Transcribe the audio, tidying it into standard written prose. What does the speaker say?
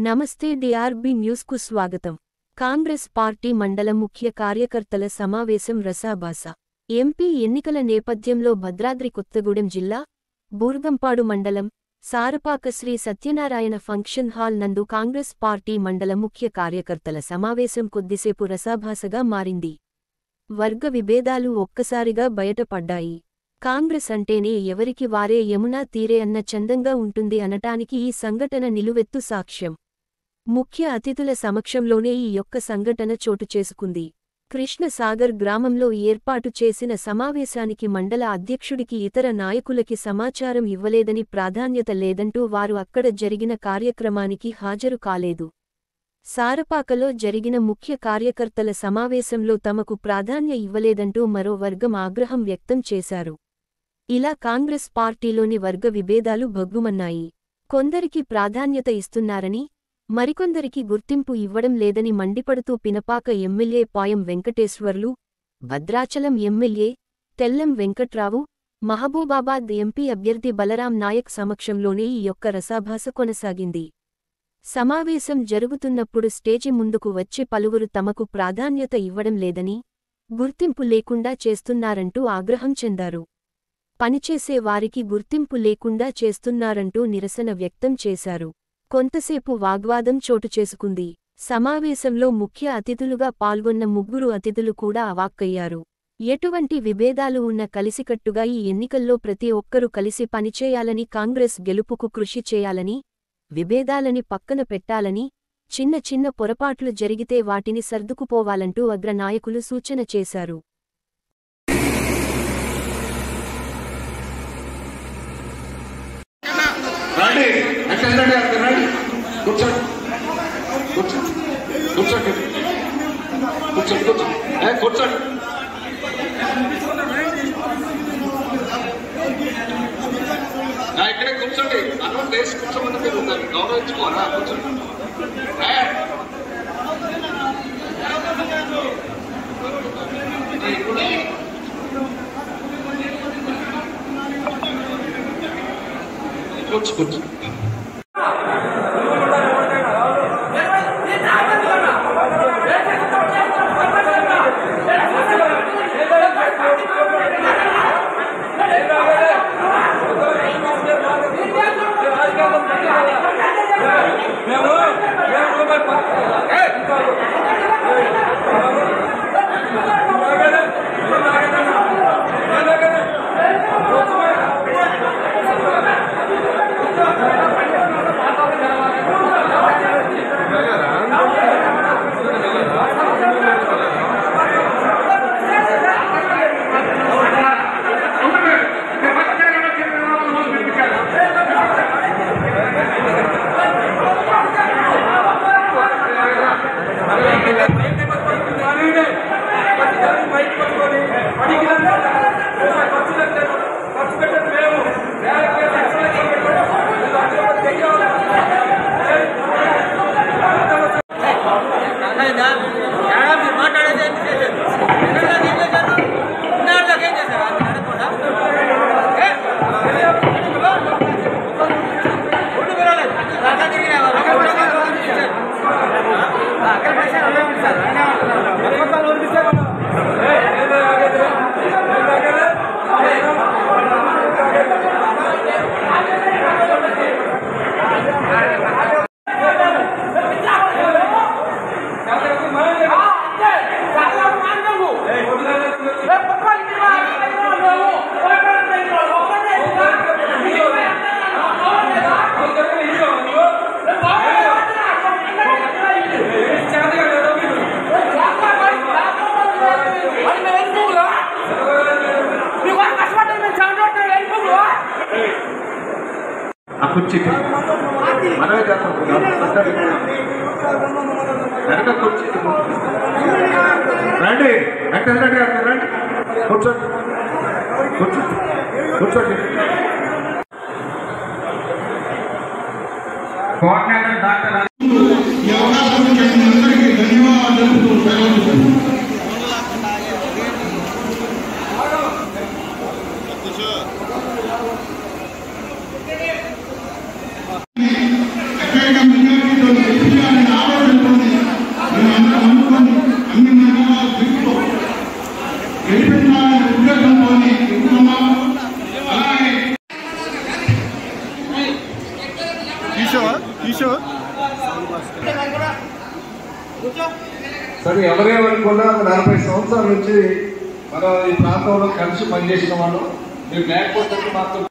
నమస్తే DRB news కు స్వాగతం. కాంగ్రెస్ పార్టీ మండల ముఖ్య కార్యకర్తల సమావేశం రసాభాస. ఎంపీ ఎన్నికల నేపథ్యంలో భద్రాద్రి కొత్తగూడెం జిల్లా బూర్గంపాడు మండలం సారపాక శ్రీ సత్యనారాయణ ఫంక్షన్ హాల్ నందు కాంగ్రెస్ పార్టీ మండల ముఖ్య కార్యకర్తల సమావేశం కొద్దిసేపు రసాభాసగా మారింది. వర్గ విభేదాలు ఒక్కసారిగా బయటపడ్డాయి. కాంగ్రెస్ అంటేనే ఎవరికి వారే యమునా తీరే అన్న చందంగా ఉంటుంది అనటానికి ఈ సంఘటన నిలువెత్తు సాక్ష్యం. ముఖ్య అతిథుల సమక్షంలోనే ఈ యొక్క సంఘటన చోటు చేసుకుంది. కృష్ణసాగర్ గ్రామంలో ఏర్పాటు చేసిన సమావేశానికి మండల అధ్యక్షుడికి ఇతర నాయకులకి సమాచారం ఇవ్వలేదని, ప్రాధాన్యత లేదంటూ వారు అక్కడ జరిగిన కార్యక్రమానికి హాజరు కాలేదు. సారపాకలో జరిగిన ముఖ్య కార్యకర్తల సమావేశంలో తమకు ప్రాధాన్య ఇవ్వలేదంటూ మరో వర్గం ఆగ్రహం వ్యక్తం చేశారు. ఇలా కాంగ్రెస్ పార్టీలోని వర్గ విభేదాలు భగ్గుమన్నాయి. కొందరికి ప్రాధాన్యత ఇస్తున్నారని, మరికొందరికి గుర్తింపు ఇవ్వడం లేదని మండిపడుతూ Pinapaka MLA Payam Venkateswarlu, Bhadrachalam MLA Tellam Venkatrao, Mahabubabad MP అభ్యర్థి బలరాం నాయక్ సమక్షంలోనే ఈ యొక్క రసాభాస కొనసాగింది. సమావేశం జరుగుతున్నప్పుడు స్టేజి ముందుకు వచ్చి పలువురు తమకు ప్రాధాన్యత ఇవ్వడం లేదని, గుర్తింపు లేకుండా చేస్తున్నారంటూ ఆగ్రహం చెందారు. పనిచేసే వారికి గుర్తింపు లేకుండా చేస్తున్నారంటూ నిరసన వ్యక్తం చేశారు. కొంతసేపు వాగ్వాదం చోటు చేసుకుంది. సమావేశంలో ముఖ్య అతిథులుగా పాల్గొన్న ముగ్గురు అతిథులు కూడా అవాక్కయ్యారు. ఎటువంటి విభేదాలు ఉన్న కలిసికట్టుగా ఈ ఎన్నికల్లో ప్రతి ఒక్కరూ కలిసి పనిచేయాలని, కాంగ్రెస్ గెలుపుకు కృషి చేయాలని, విభేదాలని పక్కన పెట్టాలని, చిన్న చిన్న పొరపాట్లు జరిగితే వాటిని సర్దుకుపోవాలంటూ అగ్రనాయకులు సూచన చేశారు. ఇక్కడే కూర్చోండి. అన్నం వేసి కూర్చోమని మీరు గౌరవించుకోరా? కూర్చోండి. కూర్చో. మనమే చేస్తాం. వెనక కూర్చి రండి. వెంకటరెడ్డి గారు రండి. కూర్చోండి. కోఆర్డినేటర్ డాక్టర్ American అని చెబుతున్నాం. అలాగే సరే ఎవరేమనుకున్నా 40 సంవత్సరాల నుంచి మనం ఈ ప్రాంతంలో కలిసి పనిచేసిన వాళ్ళు మీరు లేకపోతే మాత్రం